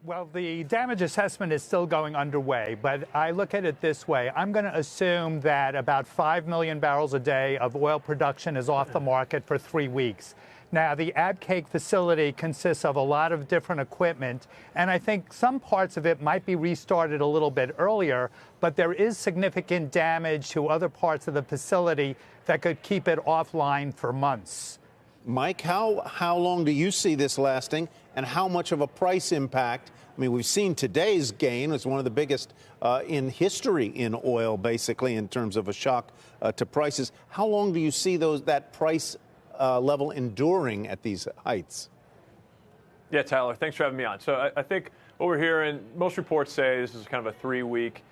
Well, the damage assessment is still going underway, but I look at it this way. I'm going to assume that about 5 million barrels a day of oil production is off the market for 3 weeks. Now, the Abcake facility consists of a lot of different equipment, and I think some parts of it might be restarted a little bit earlier, but there is significant damage to other parts of the facility that could keep it offline for months. Mike, how long do you see this lasting, and how much of a price impact? I mean, we've seen today's gain was one of the biggest in history in oil, basically, in terms of a shock to prices. How long do you see that price level enduring at these heights? Yeah, Tyler, thanks for having me on. So I think what we're hearing, most reports say this is kind of a 3-week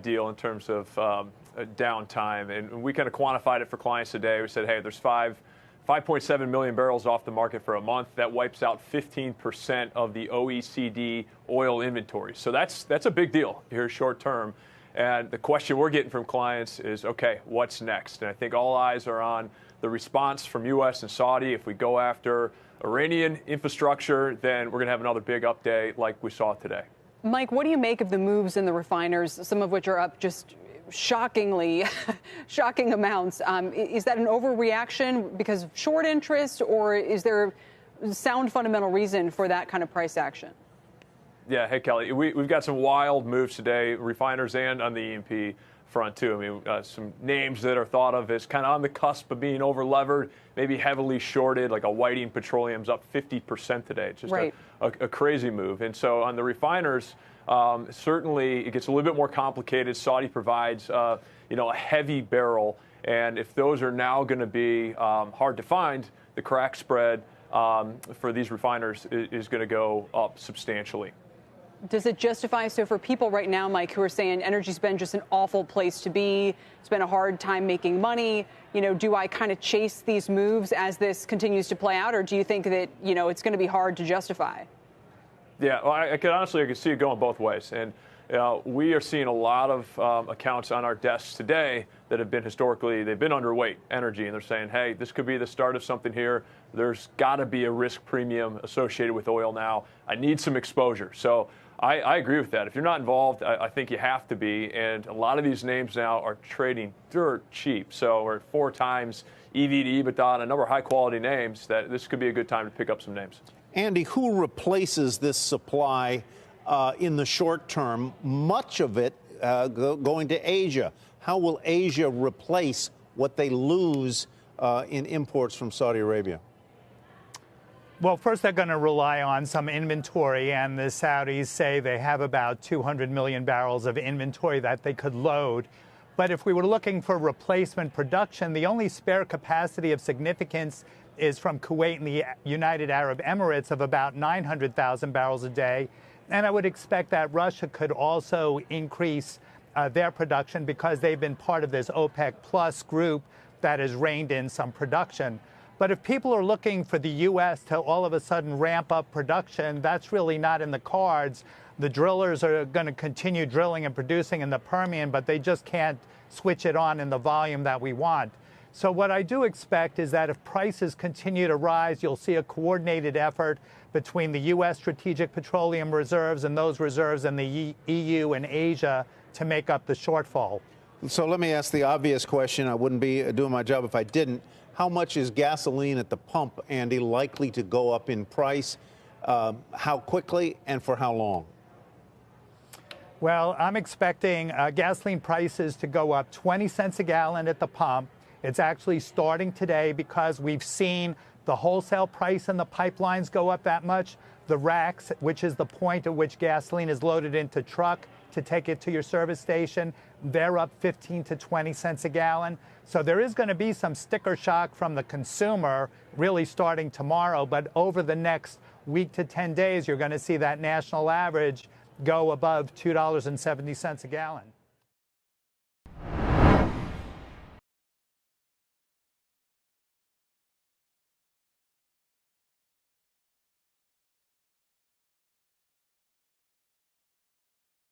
deal in terms of downtime, and we kind of quantified it for clients today. We said, hey, there's 5.7 million barrels off the market for a month. That wipes out 15% of the OECD oil inventory. So that's a big deal here short term. And the question we're getting from clients is, okay, what's next? And I think all eyes are on the response from U.S. and Saudi. If we go after Iranian infrastructure, then we're going to have another big update like we saw today. Mike, what do you make of the moves in the refiners, some of which are up just shockingly, shocking amounts? Is that an overreaction because of short interest, or is there sound fundamental reason for that kind of price action? Yeah, hey, Kelly, we've got some wild moves today, refiners and on the E&P front, too. I mean, some names that are thought of as kind of on the cusp of being over-levered, maybe heavily shorted, like a Whiting Petroleum's up 50% today. It's just right. a crazy move. And so on the refiners, certainly it gets a little bit more complicated. Saudi provides, a heavy barrel. And if those are now going to be hard to find, the crack spread for these refiners is going to go up substantially. Does it justify, so for people right now, Mike, who are saying energy's been just an awful place to be, it's been a hard time making money, do I kind of chase these moves as this continues to play out, or do you think that, it's going to be hard to justify? Yeah, well, I could see it going both ways. And we are seeing a lot of accounts on our desks today that have been they've been underweight energy, and they're saying, hey, this could be the start of something here. There's got to be a risk premium associated with oil now. I need some exposure. So I agree with that. If you're not involved, I think you have to be. And a lot of these names now are trading dirt cheap. So we're at 4 times EV to EBITDA on a number of high-quality names that this could be a good time to pick up some names. Andy, who replaces this supply in the short term, much of it going to Asia? How will Asia replace what they lose in imports from Saudi Arabia? Well, first, they're going to rely on some inventory, and the Saudis say they have about 200 million barrels of inventory that they could load. But if we were looking for replacement production, the only spare capacity of significance is from Kuwait and the United Arab Emirates of about 900,000 barrels a day. And I would expect that Russia could also increase their production because they've been part of this OPEC Plus group that has reined in some production. But if people are looking for the U.S. to all of a sudden ramp up production, that's really not in the cards. The drillers are going to continue drilling and producing in the Permian, but they just can't switch it on in the volume that we want. So what I do expect is that if prices continue to rise, you'll see a coordinated effort between the U.S. strategic petroleum reserves and those reserves in the EU and Asia to make up the shortfall. So let me ask the obvious question. I wouldn't be doing my job if I didn't. How much is gasoline at the pump, Andy, likely to go up in price? How quickly and for how long? Well, I'm expecting gasoline prices to go up 20 cents a gallon at the pump. It's actually starting today because we've seen the wholesale price in the pipelines go up that much. The racks, which is the point at which gasoline is loaded into truck to take it to your service station, they're up 15 to 20 cents a gallon. So there is going to be some sticker shock from the consumer really starting tomorrow. But over the next week to 10 days, you're going to see that national average go above $2.70 a gallon.